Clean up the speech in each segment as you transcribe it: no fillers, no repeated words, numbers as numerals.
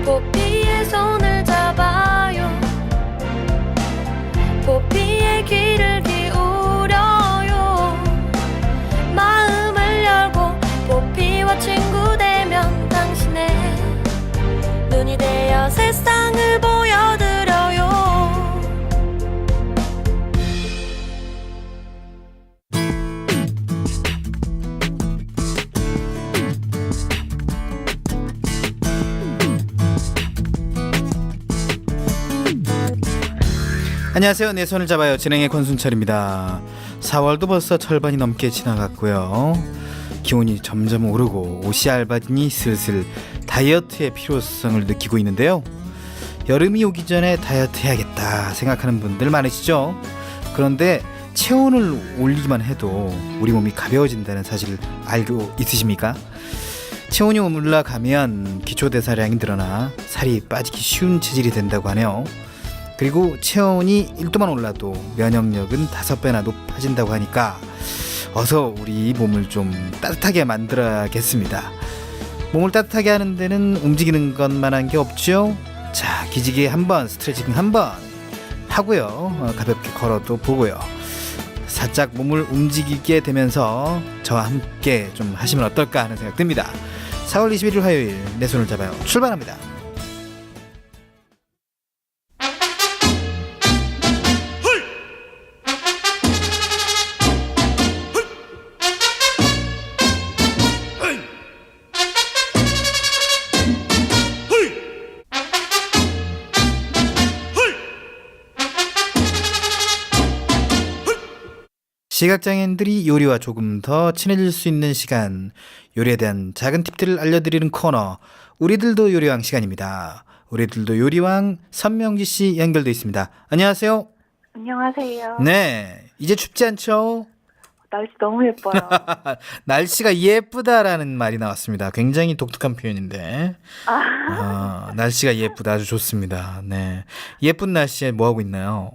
포피의 손을 잡아요. 포피의 귀를 기울여요. 마음을 열고 포피와 친구 되면 당신의 눈이 되어 세상을 보여드려요. 안녕하세요. 내 손을 잡아요. 진행의 권순철입니다. 4월도 벌써 절반이 넘게 지나갔고요. 기온이 점점 오르고 옷이 얇아지니 슬슬 다이어트의 필요성을 느끼고 있는데요. 여름이 오기 전에 다이어트 해야겠다 생각하는 분들 많으시죠? 그런데 체온을 올리기만 해도 우리 몸이 가벼워진다는 사실을 알고 있으십니까? 체온이 올라가면 기초대사량이 늘어나 살이 빠지기 쉬운 체질이 된다고 하네요. 그리고 체온이 1도만 올라도 면역력은 5배나 높아진다고 하니까 어서 우리 몸을 좀 따뜻하게 만들어야겠습니다. 몸을 따뜻하게 하는 데는 움직이는 것만한 게 없죠. 자, 기지개 한번, 스트레칭 한번 하고요. 가볍게 걸어도 보고요. 살짝 몸을 움직이게 되면서 저와 함께 좀 하시면 어떨까 하는 생각 듭니다. 4월 21일 화요일 내 손을 잡아요. 출발합니다. 시각장애인들이 요리와 조금 더 친해질 수 있는 시간, 요리에 대한 작은 팁들을 알려드리는 코너, 우리들도 요리왕 시간입니다. 우리들도 요리왕 선명지 씨 연결돼 있습니다. 안녕하세요. 안녕하세요. 네, 이제 춥지 않죠? 날씨 너무 예뻐요. 날씨가 예쁘다라는 말이 나왔습니다. 굉장히 독특한 표현인데 날씨가 예쁘다, 아주 좋습니다. 네, 예쁜 날씨에 뭐 하고 있나요?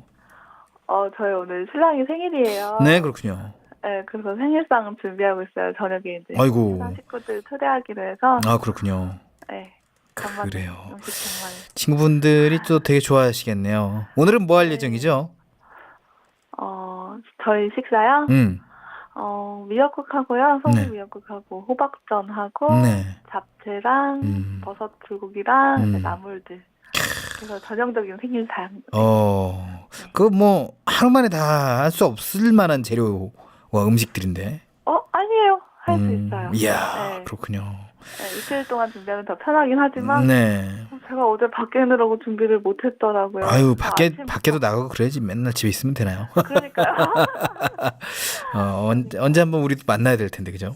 저희 오늘 신랑이 생일이에요. 네, 그렇군요. 네, 그래서 생일상 준비하고 있어요. 저녁에 이제 아이고. 신랑 식구들 초대하기로 해서. 아, 그렇군요. 네, 간만에 그래요. 음식 정말. 친구분들이 또 되게 좋아하시겠네요. 오늘은 뭐 할 예정이죠? 저희 식사요? 미역국 하고요. 소금 네. 미역국하고 호박전 하고 네. 잡채랑 버섯 불고기랑 나물들. 그래서 전형적인 생일상. 그 뭐 하루 만에 다 할 수 없을 만한 재료와 음식들인데. 아니에요. 할 수 있어요. 이야, 네. 그렇군요. 네, 이틀 동안 준비하면 더 편하긴 하지만 네. 제가 어제 밖에 내려고 준비를 못했더라고요. 아유, 아침부터. 밖에도 나가고 그래야지. 맨날 집에 있으면 되나요? 그러니까요. 언제 한번 우리도 만나야 될 텐데, 그죠?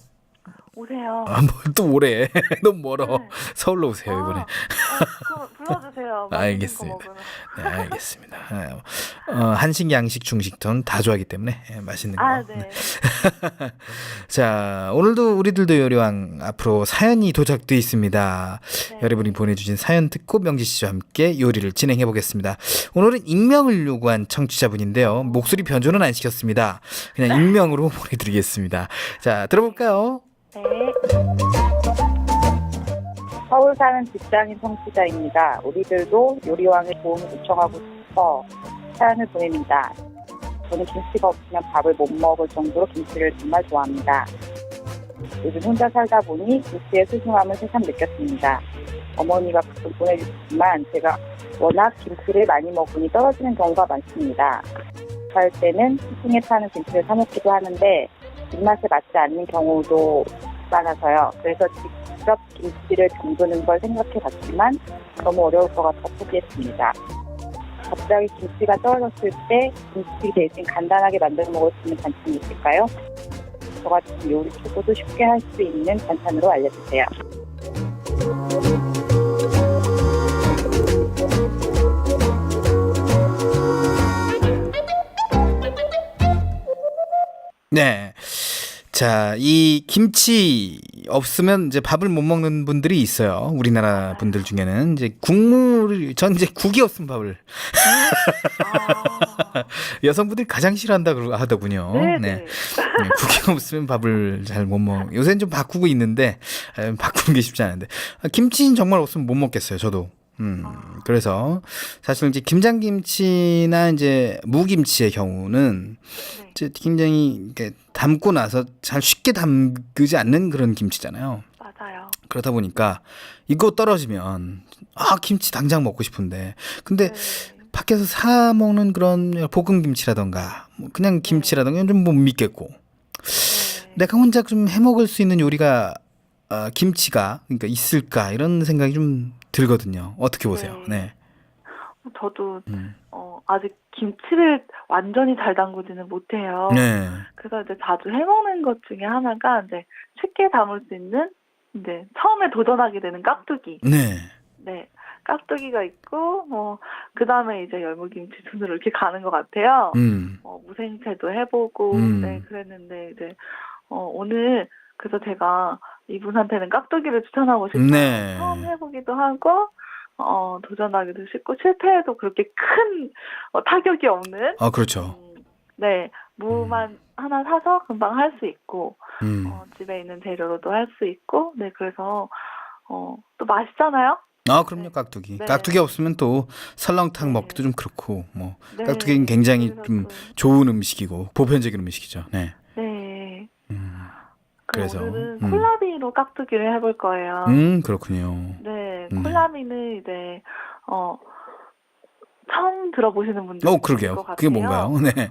오세요. 뭘 또 오래. 너무 멀어. 네. 서울로 오세요, 이번에. 그럼 불러주세요. 알겠습니다. 맛있는 거 네, 알겠습니다. 한식, 양식, 중식 전 다 좋아하기 때문에 맛있는 거. 먹으러. 네. 자, 오늘도 우리들도 요리왕 앞으로 사연이 도착돼 있습니다. 네. 여러분이 보내주신 사연 듣고 명지 씨와 함께 요리를 진행해 보겠습니다. 오늘은 익명을 요구한 청취자분인데요. 목소리 변조는 안 시켰습니다. 그냥 익명으로 보내드리겠습니다. 자, 들어볼까요? 네. 서울 사는 직장인 청취자입니다. 우리들도 요리왕의 도움을 요청하고 싶어 사연을 보냅니다. 저는 김치가 없으면 밥을 못 먹을 정도로 김치를 정말 좋아합니다. 요즘 혼자 살다 보니 김치의 소중함을 새삼 느꼈습니다. 어머니가 가끔 보내주시지만 제가 워낙 김치를 많이 먹으니 떨어지는 경우가 많습니다. 살 때는 시중에 파는 김치를 사 먹기도 하는데 입맛에 맞지 않는 경우도 많아서요. 그래서 직접 김치를 담그는 걸 생각해 봤지만 너무 어려울 것 같아 포기했습니다. 갑자기 김치가 떨어졌을 때 김치 대신 간단하게 만들어 먹을 수 있는 반찬이 있을까요? 저 같은 요리 초보도 쉽게 할 수 있는 반찬으로 알려주세요. 네. 자, 이 김치 없으면 이제 밥을 못 먹는 분들이 있어요. 우리나라 분들 중에는 이제 전 이제 국이 없으면 밥을 여성분들이 가장 싫어한다 하더군요. 네. 국이 없으면 밥을 잘 못 먹. 요새는 좀 바꾸고 있는데 바꾸는 게 쉽지 않은데 김치는 정말 없으면 못 먹겠어요. 저도. 그래서 사실 이제 김장김치나 이제 무김치의 경우는 네. 이제 굉장히 이렇게 담고 나서 잘 쉽게 담그지 않는 그런 김치잖아요. 맞아요. 그러다 보니까 이거 떨어지면 김치 당장 먹고 싶은데 근데 네. 밖에서 사 먹는 그런 볶음 김치라던가 뭐 그냥 김치라던가 좀 못 믿겠고 네. 내가 혼자 좀 해 먹을 수 있는 요리가 김치가 그러니까 있을까 이런 생각이 좀 들거든요. 어떻게 보세요? 네. 저도 음. 아직 김치를 완전히 잘 담그지는 못해요. 네. 그래서 이제 자주 해먹는 것 중에 하나가 이제 쉽게 담을 수 있는 이제 처음에 도전하게 되는 깍두기. 네. 네, 깍두기가 있고 그 다음에 이제 열무김치 순으로 이렇게 가는 것 같아요. 무생채도 해보고 네 그랬는데 이제 오늘 그래서 제가 이분한테는 깍두기를 추천하고 싶어요. 네. 처음 해보기도 하고 도전하기도 쉽고 실패해도 그렇게 큰 타격이 없는 그렇죠. 네 무만 하나 사서 금방 할 수 있고 집에 있는 재료로도 할 수 있고 네 그래서 또 맛있잖아요. 그럼요. 깍두기. 네. 깍두기 없으면 또 설렁탕 네. 먹기도 좀 그렇고 뭐 네, 깍두기는 굉장히 그래서 좀 또- 좋은 음식이고 보편적인 음식이죠. 네. 네. 그래서 오늘은 콜라비로 깍두기를 해볼 거예요. 그렇군요. 네, 네. 콜라비는 이제 처음 들어보시는 분들 그러게요. 것 같아요. 그게 뭔가요? 네.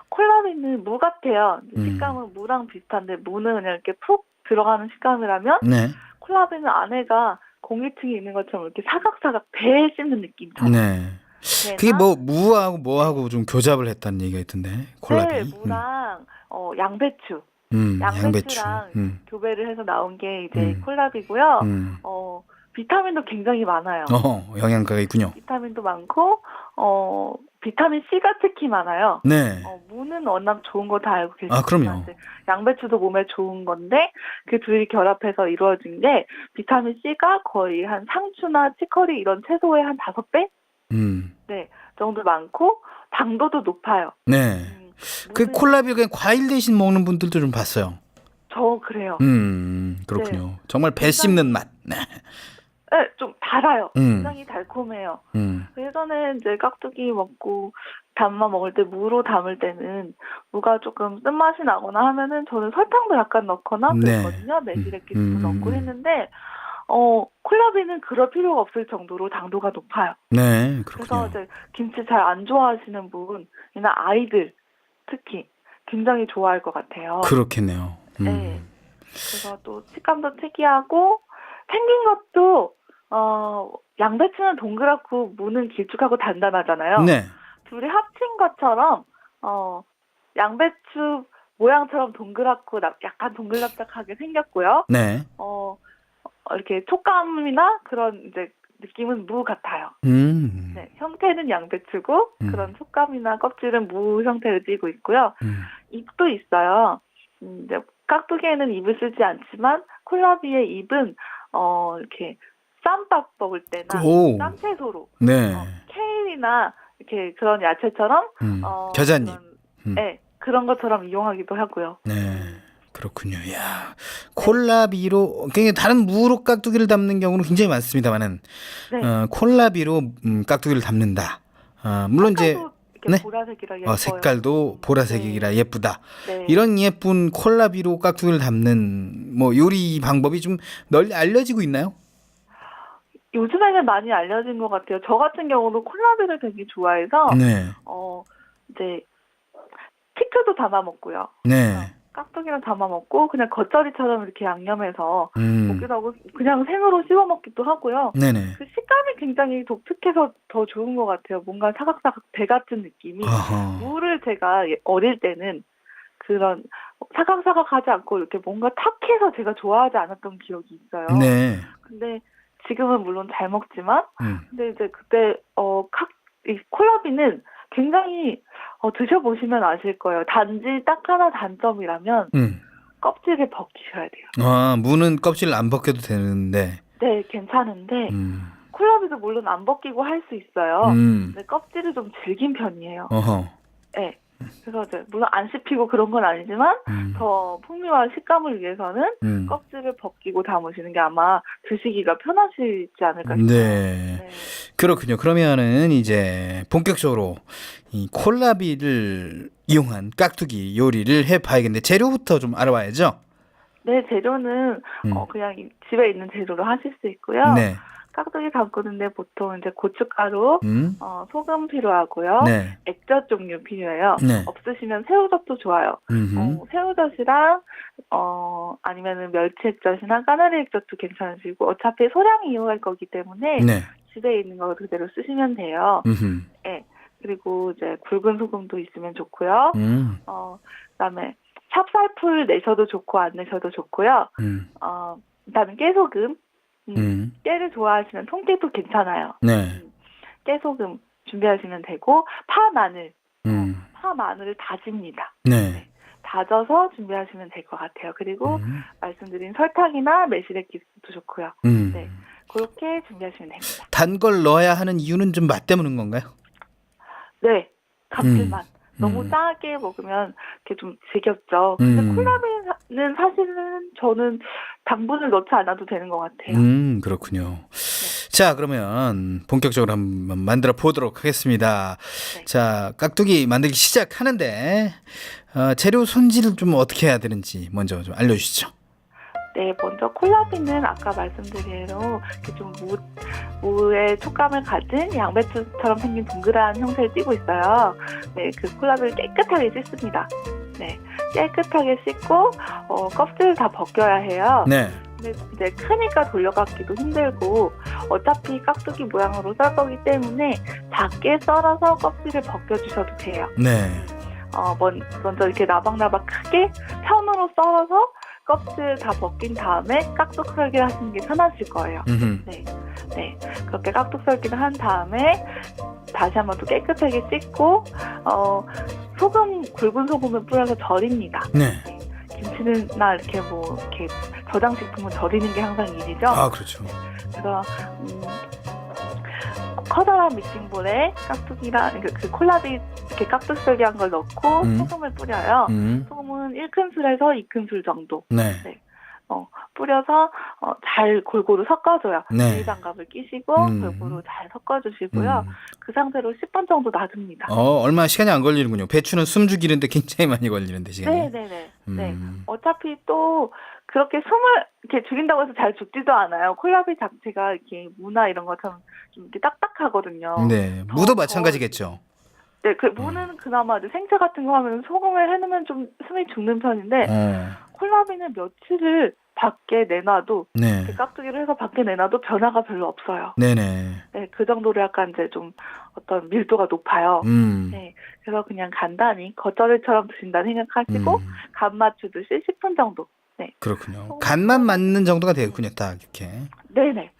콜라비는 무 같아요. 음. 식감은 무랑 비슷한데 무는 그냥 이렇게 푹 들어가는 식감이라면 네. 콜라비는 안에가 공기층이 있는 것처럼 이렇게 사각사각 배 씹는 느낌처럼. 네. 그게 뭐 무하고 뭐하고 좀 교잡을 했다는 얘기가 있던데 콜라비. 네, 무랑 양배추. 양배추. 양배추랑 교배를 해서 나온 게 이제 콜라비고요. 비타민도 굉장히 많아요. 영양가가 있군요. 비타민도 많고 비타민 C가 특히 많아요. 네. 무는 워낙 좋은 거 다 알고 계시지만 그럼요. 양배추도 몸에 좋은 건데 그 둘이 결합해서 이루어진 게 비타민 C가 거의 한 상추나 치커리 이런 채소의 한 5배? 네, 정도 많고 당도도 높아요. 네. 그 콜라비 그냥 과일 대신 먹는 분들도 좀 봤어요. 저 그래요. 그렇군요. 네. 정말 배 씹는 맛. 네. 네, 좀 달아요. 굉장히 달콤해요. 예전에 이제 깍두기 먹고 담아 먹을 때 무로 담을 때는 무가 조금 쓴맛이 나거나 하면은 저는 설탕도 약간 넣거나 네. 그랬거든요. 매실액기도 넣고 했는데 콜라비는 그럴 필요가 없을 정도로 당도가 높아요. 네, 그래서 그렇군요. 이제 김치 잘 안 좋아하시는 분이나 아이들 특히 굉장히 좋아할 것 같아요. 그렇겠네요. 네. 그래서 또 식감도 특이하고 생긴 것도 양배추는 동그랗고 무는 길쭉하고 단단하잖아요. 네. 둘이 합친 것처럼 양배추 모양처럼 동그랗고 약간 동글납작하게 생겼고요. 네. 이렇게 촉감이나 그런 이제 느낌은 무 같아요. 네, 형태는 양배추고 그런 촉감이나 껍질은 무 형태를 띠고 있고요. 잎도 있어요. 이제 깍두기에는 잎을 쓰지 않지만 콜라비의 잎은 이렇게 쌈밥 먹을 때나 오. 쌈채소로 네. 케일이나 이렇게 그런 야채처럼 겨자잎. 네, 그런 것처럼 이용하기도 하고요. 네. 그렇군요. 야, 콜라비로 그러니까 다른 무로 깍두기를 담는 경우는 굉장히 많습니다만은 네. 콜라비로 깍두기를 담는다. 물론 이제 이렇게 네. 보라색이라 예뻐요. 색깔도 보라색이라 예쁘다. 네. 이런 예쁜 콜라비로 깍두기를 담는 뭐 요리 방법이 좀 널리 알려지고 있나요? 요즘에는 많이 알려진 것 같아요. 저 같은 경우도 콜라비를 되게 좋아해서 네. 이제 치즈도 담아 먹고요. 네. 깍두기랑 담아 먹고 그냥 겉절이처럼 이렇게 양념해서 먹기도 하고 그냥 생으로 씹어 먹기도 하고요. 네네. 그 식감이 굉장히 독특해서 더 좋은 것 같아요. 뭔가 사각사각 배 같은 느낌이. 무를 제가 어릴 때는 그런 사각사각하지 않고 이렇게 뭔가 탁해서 제가 좋아하지 않았던 기억이 있어요. 네. 근데 지금은 물론 잘 먹지만 근데 이제 그때 이 콜라비는 굉장히 드셔보시면 아실 거예요. 단지 딱 하나 단점이라면 껍질을 벗기셔야 돼요. 무는 껍질을 안 벗겨도 되는데. 네, 괜찮은데 콜라비도 물론 안 벗기고 할 수 있어요. 근데 껍질을 좀 질긴 편이에요. 어허. 네. 그래서 이제 물론 안 씹히고 그런 건 아니지만 더 풍미와 식감을 위해서는 껍질을 벗기고 담으시는 게 아마 드시기가 편하시지 않을까 싶어요. 네. 네. 그렇군요. 그러면은 이제 본격적으로 이 콜라비를 이용한 깍두기 요리를 해봐야겠는데 재료부터 좀 알아봐야죠. 네, 재료는 그냥 집에 있는 재료로 하실 수 있고요. 네. 깍두기 담그는데 보통 이제 고춧가루, 소금 필요하고요. 네. 액젓 종류 필요해요. 네. 없으시면 새우젓도 좋아요. 새우젓이랑 아니면은 멸치 액젓이나 까나리 액젓도 괜찮으시고 어차피 소량 이용할 거기 때문에 네. 집에 있는 거 그대로 쓰시면 돼요. 네. 그리고 이제 굵은 소금도 있으면 좋고요. 그다음에 찹쌀풀 내셔도 좋고 안 내셔도 좋고요. 그다음에 깨소금. 깨를 좋아하시면 통깨도 괜찮아요. 네. 깨소금 준비하시면 되고 파 마늘을 다집니다. 네. 다져서 준비하시면 될 것 같아요. 그리고 말씀드린 설탕이나 매실액기스도 좋고요. 네, 그렇게 준비하시면 됩니다. 단 걸 넣어야 하는 이유는 좀 맛 때문인 건가요? 네, 감칠맛. 너무 짜게 먹으면 이렇게 좀 지겹죠. 근데 콜라비는 사실은 저는 당분을 넣지 않아도 되는 것 같아요. 그렇군요. 네. 자, 그러면 본격적으로 한번 만들어 보도록 하겠습니다. 네. 자, 깍두기 만들기 시작하는데 재료 손질을 좀 어떻게 해야 되는지 먼저 좀 알려주시죠. 네, 먼저 콜라비는 아까 말씀드린 대로 이렇게 좀 무의 촉감을 가진 양배추처럼 생긴 동그란 형태를 띠고 있어요. 네, 그 콜라비를 깨끗하게 씻습니다. 네, 깨끗하게 씻고 껍질을 다 벗겨야 해요. 네. 근데 이제 크니까 돌려갖기도 힘들고 어차피 깍두기 모양으로 썰 거기 때문에 작게 썰어서 껍질을 벗겨주셔도 돼요. 네. 먼저 이렇게 나박나박 크게 편으로 썰어서 껍질 다 벗긴 다음에 깍둑 썰기를 하시는 게 편하실 거예요. 네. 네. 그렇게 깍둑 썰기를 한 다음에 다시 한번 또 깨끗하게 씻고 굵은 소금을 뿌려서 절입니다. 네. 네. 김치나 이렇게 이렇게 저장식품은 절이는 게 항상 일이죠. 아, 그렇죠. 그래서 커다란 믹싱볼에 깍두기랑 그 콜라비 이렇게 깍둑 썰기한 걸 넣고 소금을 뿌려요. 소금은 1큰술에서 2큰술 정도. 네. 네. 뿌려서 잘 골고루 섞어줘요. 네. 유리장갑을 끼시고 골고루 잘 섞어주시고요. 그 상태로 10분 정도 놔둡니다. 얼마 시간이 안 걸리는군요. 배추는 숨죽 기는데 굉장히 많이 걸리는데 시간이. 네네네. 네. 어차피 또 그렇게 숨을 이렇게 죽인다고 해서 잘 죽지도 않아요. 콜라비 자체가 이렇게 무나 이런 것처럼 좀 이렇게 딱딱하거든요. 네. 무도 마찬가지겠죠. 네, 그 무는 그나마 이제 생채 같은 거 하면 소금을 해놓으면 좀 숨이 죽는 편인데 콜라비는 며칠을 밖에 내놔도 네. 그 깍두기를 해서 밖에 내놔도 변화가 별로 없어요. 네네. 네, 그 정도로 약간 이제 좀 어떤 밀도가 높아요. 네, 그래서 그냥 간단히 겉절이처럼 드신다는 생각하시고 간 맞추듯이 10분 정도. 네. 그렇군요. 간만 맞는 정도가 되겠군요, 딱 이렇게. 네네.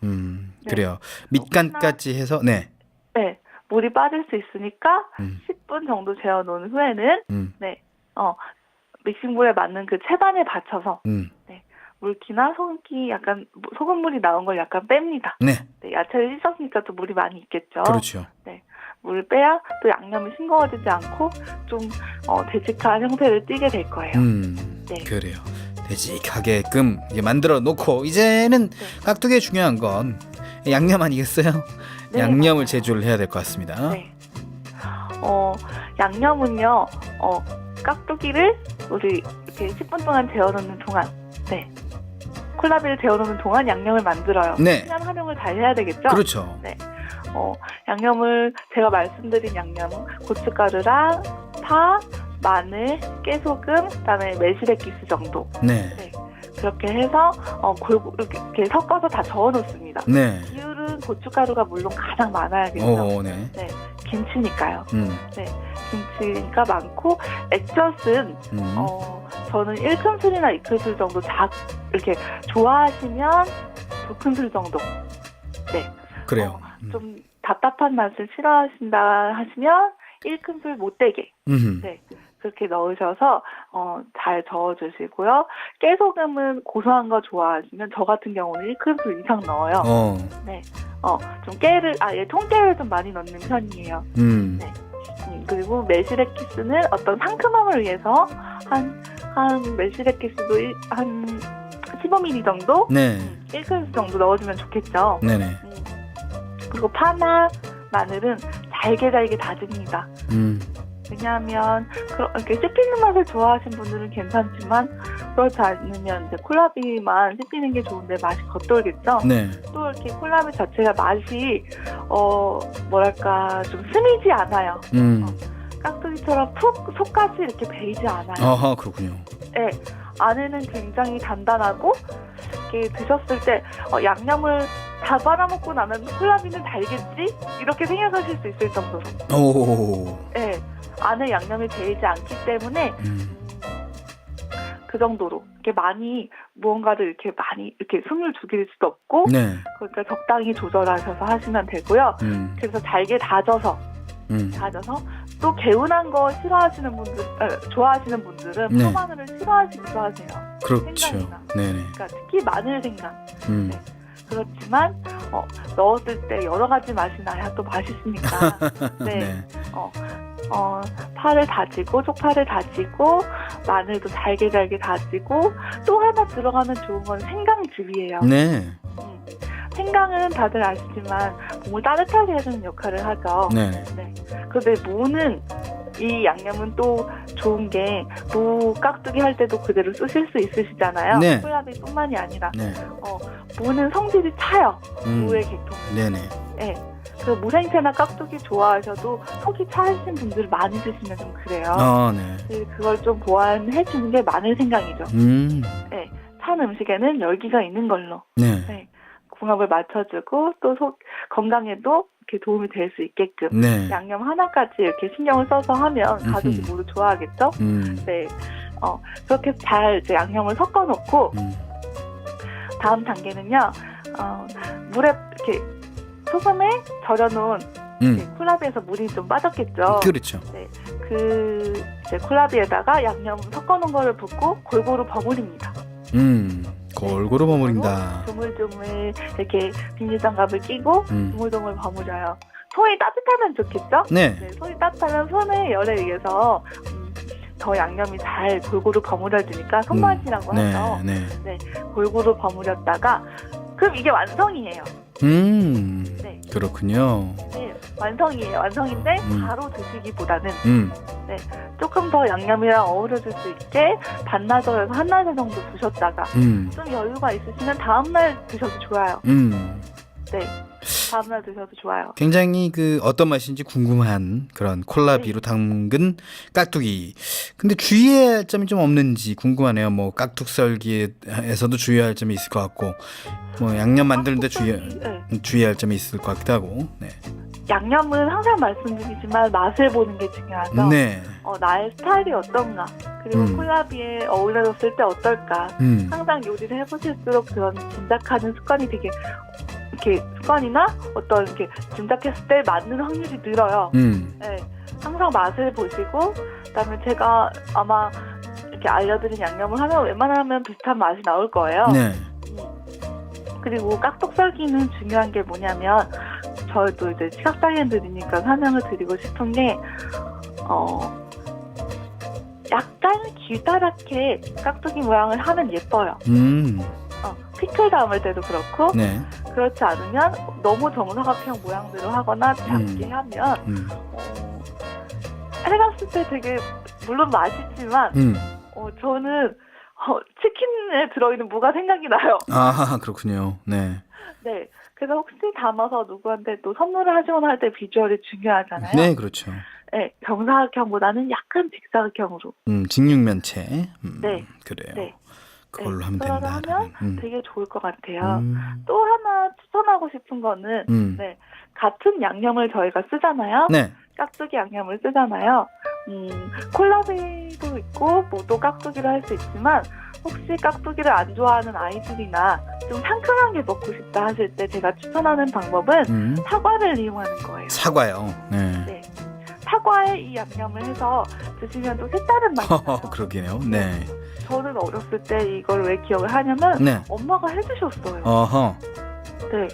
그래요. 밑간까지 해서 네. 네, 물이 빠질 수 있으니까 10분 정도 재워놓은 후에는 네, 믹싱볼에 맞는 그 채반에 받쳐서 네, 물기나 소금기 약간 소금물이 나온 걸 약간 뺍니다. 네. 네, 야채를 씻었으니까 또 물이 많이 있겠죠. 그렇죠. 네, 물을 빼야 또 양념이 싱거워지지 않고 좀 되직한 형태를 띠게 될 거예요. 네. 그래요. 되직하게끔 이제 만들어 놓고 이제는 네. 깍두기의 중요한 건 양념 아니겠어요? 네, 양념을 맞아요. 제조를 해야 될 것 같습니다. 네. 양념은요, 깍두기를 우리 이렇게 10분 동안 재워놓는 동안, 네. 콜라비를 재워놓는 동안 양념을 만들어요. 네. 시간 활용을 잘 해야 되겠죠? 그렇죠. 네. 양념을 제가 말씀드린 양념, 고춧가루랑 파, 마늘, 깨소금, 그다음에 매실액기스 정도. 네. 네. 그렇게 해서 이렇게 섞어서 다 저어놓습니다. 네. 비율은 고춧가루가 물론 가장 많아야겠죠. 네. 네. 김치니까요. 네. 김치니까 많고 액젓은 저는 1큰술이나 2큰술 정도 이렇게 좋아하시면 2큰술 정도. 네. 그래요. 좀 답답한 맛을 싫어하신다 하시면 1큰술 못되게. 네. 그렇게 넣으셔서 잘 저어주시고요. 깨소금은 고소한 거 좋아하시면 저 같은 경우는 1큰술 이상 넣어요. 네. 좀 통깨를 좀 많이 넣는 편이에요. 네. 그리고 메시레키스는 어떤 상큼함을 위해서 한 메시레키스도 한 15ml 정도? 네. 1큰스 정도 넣어주면 좋겠죠. 네네. 그리고 파나 마늘은 잘게 다집니다. 왜냐하면 이렇게 씹히는 맛을 좋아하시는 분들은 괜찮지만 그렇지 않으면 이제 콜라비만 씹히는 게 좋은데 맛이 겉돌겠죠. 네. 또 이렇게 콜라비 자체가 맛이 뭐랄까 좀 스미지 않아요. 깍두기처럼 푹 속까지 이렇게 배이지 않아요. 아하, 그렇군요. 네, 안에는 굉장히 단단하고 이렇게 드셨을 때 양념을 다 빨아먹고 나면 콜라비는 달겠지? 이렇게 생각하실 수 있을 정도로. 오. 네, 안에 양념이 배이지 않기 때문에 그 정도로 이렇게 많이 무언가를 이렇게 많이 이렇게 숨을 죽일 수도 없고, 네. 그러니까 적당히 조절하셔서 하시면 되고요. 그래서 잘게 다져서 또 개운한 거 싫어하시는 분들, 좋아하시는 분들은 네. 파마늘을 싫어하시기도 하세요. 그렇죠. 생강이나. 네네. 그러니까 특히 마늘 생강. 네. 그렇지만 넣었을 때 여러 가지 맛이 나야 또 맛있으니까. 네. 네. 파를 다지고 쪽파를 다지고 마늘도 잘게 다지고 또 하나 들어가면 좋은 건 생강즙이에요. 네. 생강은 다들 아시지만 몸을 따뜻하게 해주는 역할을 하죠. 네. 네. 그런데 무는 이 양념은 또 좋은 게 무 깍두기 할 때도 그대로 쓰실 수 있으시잖아요. 네. 콜라비뿐만이 아니라 네. 무는 성질이 차요. 무의 계통은. 네네. 네. 그 무생채나 깍두기 좋아하셔도 속이 차신 분들 많이 드시면 좀 그래요. 네. 그걸 좀 보완해 주는 게 마늘 생강이죠. 네. 찬 음식에는 열기가 있는 걸로. 네. 네. 궁합을 맞춰주고 또 속 건강에도 이렇게 도움이 될 수 있게끔 네. 양념 하나까지 이렇게 신경을 써서 하면 가족이 모두 좋아하겠죠. 네, 그렇게 잘 이제 양념을 섞어놓고 다음 단계는요, 물에 이렇게 소금에 절여놓은 콜라비에서 물이 좀 빠졌겠죠. 그렇죠. 네, 그 이제 콜라비에다가 양념 섞어놓은 거를 붓고 골고루 버무립니다. 골고루 버무린다. 조물조물 이렇게 비닐장갑을 끼고 조물조물 버무려요. 손이 따뜻하면 좋겠죠? 네. 네, 손이 따뜻하면 손의 열에 의해서 더 양념이 잘 골고루 버무려지니까 손맛이라고 하죠. 네, 골고루 버무렸다가 그럼 이게 완성이에요. 네. 그렇군요. 네, 완성이에요. 완성인데 바로 드시기보다는 네, 조금 더 양념이랑 어우러질 수 있게 반나절에서 한나절 정도 두셨다가 좀 여유가 있으시면 다음날 드셔도 좋아요. 네, 다음날 드셔도 좋아요. 굉장히 그 어떤 맛인지 궁금한 그런 콜라비로 담근 깍두기. 근데 주의해야 할 점이 좀 없는지 궁금하네요. 뭐 깍둑썰기에서도 주의해야 할 점이 있을 것 같고, 뭐 양념 만드는데 주의해야 할 점이 있을 것 같기도 하고. 네. 양념은 항상 말씀드리지만 맛을 보는 게 중요하죠. 네. 나의 스타일이 어떤가, 그리고 콜라비에 어울려졌을 때 어떨까. 항상 요리를 해보실수록 그런 짐작하는 습관이 되게 이렇게 습관이나 어떤 이렇게 짐작했을 때 맞는 확률이 늘어요. 네, 항상 맛을 보시고, 그다음에 제가 아마 이렇게 알려드린 양념을 하면 웬만하면 비슷한 맛이 나올 거예요. 네. 그리고 깍둑썰기는 중요한 게 뭐냐면, 저도 이제 시각장애인들이니까 설명을 드리고 싶은 게, 약간 길다랗게 깍두기 모양을 하면 예뻐요. 피클 담을 때도 그렇고, 네. 그렇지 않으면 너무 정사각형 모양대로 하거나 작게 하면 해봤을 때 되게 물론 맛있지만 저는 치킨에 들어있는 무가 생각이 나요. 아, 그렇군요. 네. 네. 그래서 혹시 담아서 누구한테 또 선물을 하시거나 할 때 비주얼이 중요하잖아요. 네, 그렇죠. 네, 정사각형보다는 약간 직사각형으로. 직육면체. 네. 그래요. 네. 그걸로 하면 그러다 된다. 하면 되게 좋을 것 같아요. 또 하나 추천하고 싶은 거는 네, 같은 양념을 저희가 쓰잖아요. 네. 깍두기 양념을 쓰잖아요. 콜라비도 있고 무도 깍두기를 할 수 있지만, 혹시 깍두기를 안 좋아하는 아이들이나 좀 상큼한 게 먹고 싶다 하실 때 제가 추천하는 방법은 사과를 이용하는 거예요. 사과요. 네. 네. 사과에 이 양념을 해서 드시면 또 색다른 맛이 나요. 그러게요. 네. 저는 어렸을 때 이걸 왜 기억을 하냐면 네. 엄마가 해주셨어요. 어허. 네.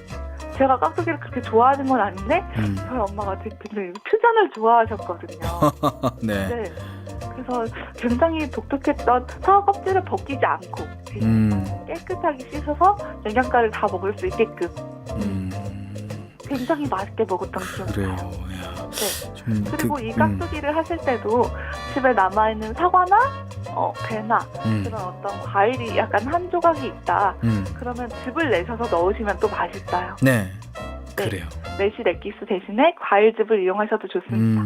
제가 깍두기를 그렇게 좋아하는 건 아닌데 저희 엄마가 되게 퓨전을 좋아하셨거든요. 네. 네. 그래서 굉장히 독특했던 사과 껍질을 벗기지 않고 깨끗하게 씻어서 영양가를 다 먹을 수 있게끔 굉장히 맛있게 먹었던 기억이 그래요. 나요. 야. 네. 그리고 이 깍두기를 하실 때도 집에 남아있는 사과나 배나 그런 어떤 과일이 약간 한 조각이 있다. 그러면 즙을 내셔서 넣으시면 또 맛있어요. 네. 네. 그래요. 매실 액기스 대신에 과일즙을 이용하셔도 좋습니다.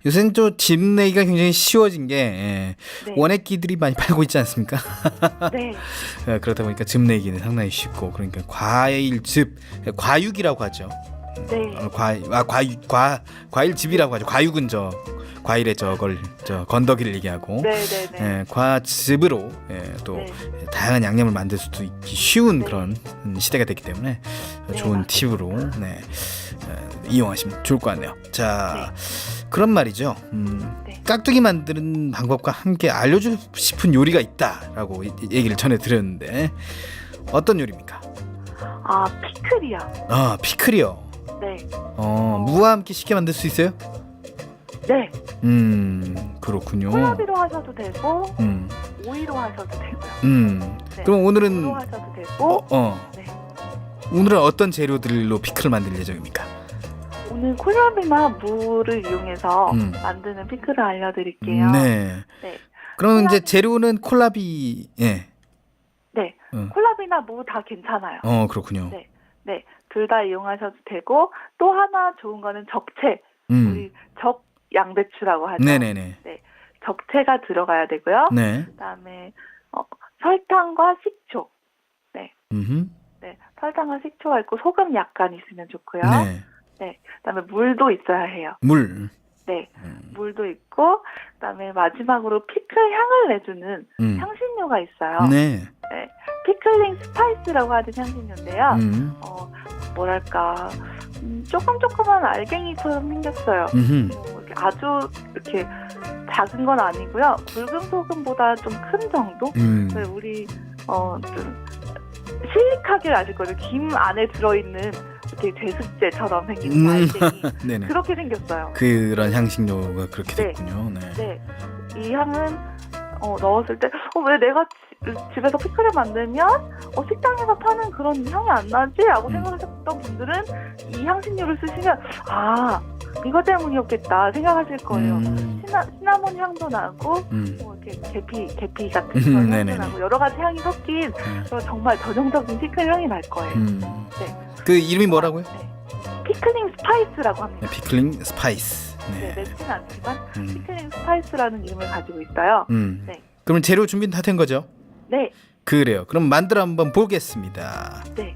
요새는 또 즙 내기가 굉장히 쉬워진 게 네. 원액기들이 많이 팔고 있지 않습니까? 네. 그러다 보니까 즙 내기는 상당히 쉽고 그러니까 과일즙, 과육이라고 하죠. 네. 과일즙이라고 하죠. 과육은 과일의 건더기를 얘기하고 네네네. 과즙으로 또 네. 다양한 양념을 만들 수도 있기 쉬운 그런 시대가 됐기 때문에 좋은 맞습니다. 팁으로 이용하시면 좋을 것 같네요. 자, 그런 말이죠. 네. 깍두기 만드는 방법과 함께 알려주고 싶은 요리가 있다라고 얘기를 전해드렸는데 어떤 요리입니까? 아, 피클이요. 아, 피클이요. 네. 무와 함께 쉽게 만들 수 있어요? 네. 그렇군요. 콜라비로 하셔도 되고 음, 오이로 하셔도 되고요. 네. 그럼 오늘은 무로 하셔도 되고 네. 오늘은 어떤 재료들로 피클을 만들 예정입니까? 오늘 콜라비나 무를 이용해서 만드는 피클을 알려드릴게요. 네. 네. 그럼 이제 재료는 콜라비, 예. 네. 콜라비나 무 다 괜찮아요. 그렇군요. 네. 네. 둘 다 이용하셔도 되고 또 하나 좋은 거는 적채. 우리 적양배추라고 하죠. 네네네. 네. 적채가 들어가야 되고요. 네. 그다음에 설탕과 식초. 네. 네. 설탕과 식초가 있고 소금 약간 있으면 좋고요. 네. 네. 그다음에 물도 있어야 해요. 물. 네. 물도 있고 그다음에 마지막으로 피클 향을 내주는 향신료가 있어요. 네. 네. 피클링 스파이스라고 하는 향신료인데요. 뭐랄까 조그만 알갱이처럼 생겼어요. 이렇게 아주 이렇게 작은 건 아니고요. 붉은 소금보다 좀 큰 정도. 우리 좀 실리카겔 아실 거죠. 김 안에 들어있는 이렇게 제습제처럼 생긴 알갱이. 네네. 그렇게 생겼어요. 그런 향신료가 그렇게 네. 됐군요. 네. 네. 이 향은 넣었을 때 왜 내가 집에서 피클을 만들면 식당에서 파는 그런 향이 안 나지? 라고 생각하셨던 분들은 이 향신료를 쓰시면 이거 때문이었겠다 생각하실 거예요. 시나몬 향도 나고 이렇게 계피 같은 그런 향도 나고 여러 가지 향이 섞인 정말 전형적인 피클 향이 날 거예요. 네. 그 이름이 뭐라고요? 네. 피클링 스파이스라고 합니다. 네, 피클링 스파이스. 네, 맵진 않지만 피클링 스파이스라는 이름을 가지고 있어요. 네. 그럼 재료 준비는 다 된 거죠? 네. 그래요. 그럼 만들어 한번 보겠습니다. 네.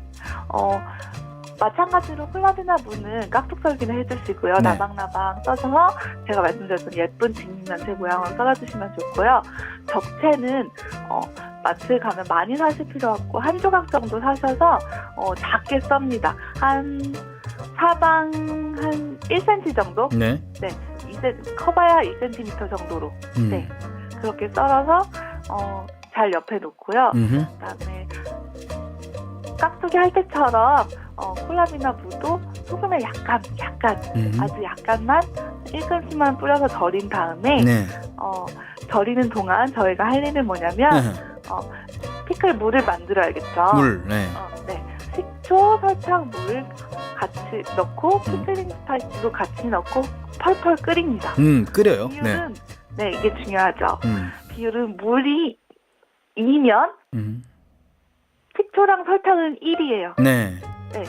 마찬가지로 콜라비나 무는 깍둑썰기는 해주시고요. 네. 나방나방 써서 제가 말씀드렸던 예쁜 직면체 모양으로 썰어주시면 좋고요. 적채는 마트에 가면 많이 사실 필요 없고 한 조각 정도 사셔서 작게 썹니다. 한 사방 한 1cm 정도? 네. 네. 커봐야 2cm 정도로. 네. 그렇게 썰어서 잘 옆에 놓고요. 그다음에 깍두기 할 때처럼 콜라비나 무도 소금에 약간 아주 약간만 1큰술만 뿌려서 절인 다음에 네. 절이는 동안 저희가 할 일은 뭐냐면 피클 물을 만들어야겠죠. 물. 네. 네. 식초, 설탕, 물 같이 넣고 피클링 스파이스도 같이 넣고 펄펄 끓입니다. 끓여요. 비율은 네 이게 중요하죠. 비율은 물이 2면 식초랑 설탕은 1이에요. 네. 네.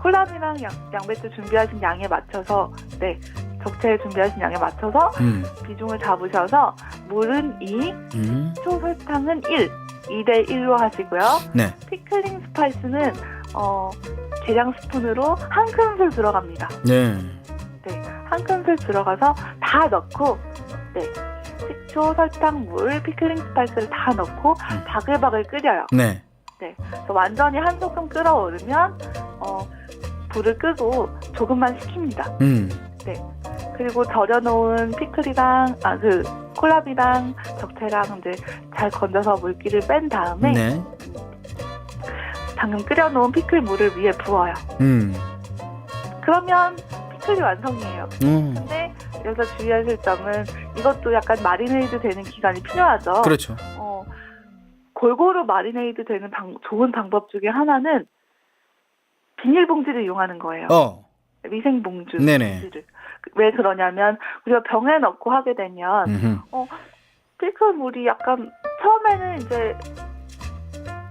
콜라비랑 양배추 준비하신 양에 맞춰서 네. 적채 준비하신 양에 맞춰서 비중을 잡으셔서 물은 2, 식초 설탕은 1, 2대 1로 하시고요. 네. 피클링 스파이스는 계량 스푼으로 한 큰술 들어갑니다. 네. 네. 한 큰술 들어가서 다 넣고 네. 식초, 설탕, 물, 피클링 스파이스를 다 넣고 바글바글 끓여요. 네. 네. 그래서 완전히 한 소끔 끓어오르면 불을 끄고 조금만 식힙니다. 네. 그리고 절여놓은 피클이랑 그 콜라비랑 적채랑 이제 잘 건져서 물기를 뺀 다음에 네. 방금 끓여놓은 피클 물을 위에 부어요. 그러면 피클이 완성이에요. 근데 여기서 주의하실 점은 이것도 약간 마리네이드 되는 기간이 필요하죠. 그렇죠. 골고루 마리네이드 되는 좋은 방법 중에 하나는 비닐봉지를 이용하는 거예요. 위생봉지. 네네. 왜 그러냐면 우리가 병에 넣고 하게 되면 피클 물이 약간 처음에는 이제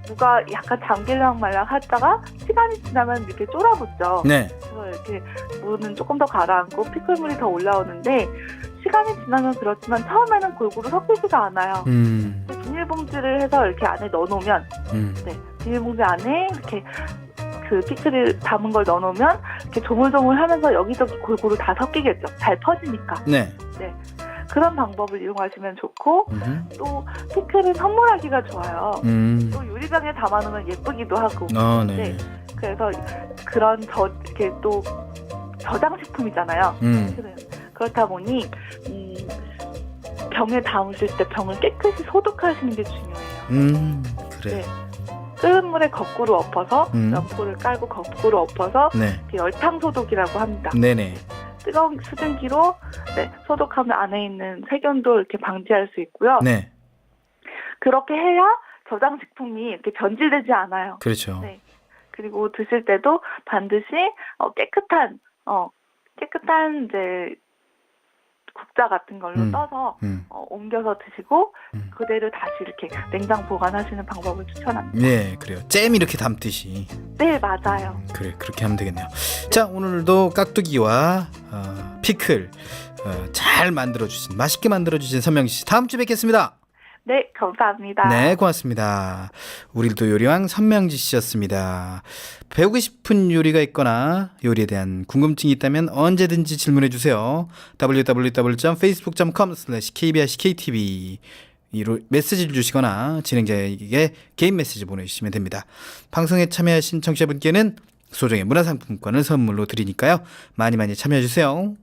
누가 약간 잠길랑 말랑 하다가 시간이 지나면 이렇게 쫄아붙죠. 네. 그래서 이렇게 물은 조금 더 가라앉고 피클물이 더 올라오는데 시간이 지나면 그렇지만 처음에는 골고루 섞이지가 않아요. 비닐봉지를 해서 이렇게 안에 넣어놓으면 네, 비닐봉지 안에 이렇게 그 피클을 담은 걸 넣어놓으면 이렇게 조물조물하면서 여기저기 골고루 다 섞이겠죠. 잘 퍼지니까. 네. 네. 그런 방법을 이용하시면 좋고 또 피클은 선물하기가 좋아요. 또 유리병에 담아놓으면 예쁘기도 하고. 네. 네. 그래서 그런 이렇게 또 저장식품이잖아요. 그렇다 보니 병에 담으실 때 병을 깨끗이 소독하시는 게 중요해요. 그래. 네. 끓는 물에 거꾸로 엎어서 연포를 깔고 거꾸로 엎어서 네. 열탕 소독이라고 합니다. 네네. 뜨거운 수증기로 네, 소독하면 안에 있는 세균도 이렇게 방지할 수 있고요. 네. 그렇게 해야 저장식품이 이렇게 변질되지 않아요. 그렇죠. 네. 그리고 드실 때도 반드시 깨끗한 이제 국자 같은 걸로 떠서 옮겨서 드시고 그대로 다시 이렇게 냉장 보관하시는 방법을 추천합니다. 네, 그래요. 잼 이렇게 담듯이. 네, 맞아요. 그래, 그렇게 하면 되겠네요. 자, 오늘도 깍두기와 피클 잘 만들어주신, 맛있게 만들어주신 선명씨, 다음 주에 뵙겠습니다. 네, 감사합니다. 네, 고맙습니다. 우리도 요리왕 선명지 씨였습니다. 배우고 싶은 요리가 있거나 요리에 대한 궁금증이 있다면 언제든지 질문해 주세요. www.facebook.com/kbrckTV 로 메시지를 주시거나 진행자에게 개인 메시지 보내주시면 됩니다. 방송에 참여하신 청취자분께는 소정의 문화상품권을 선물로 드리니까요. 많이 참여해 주세요.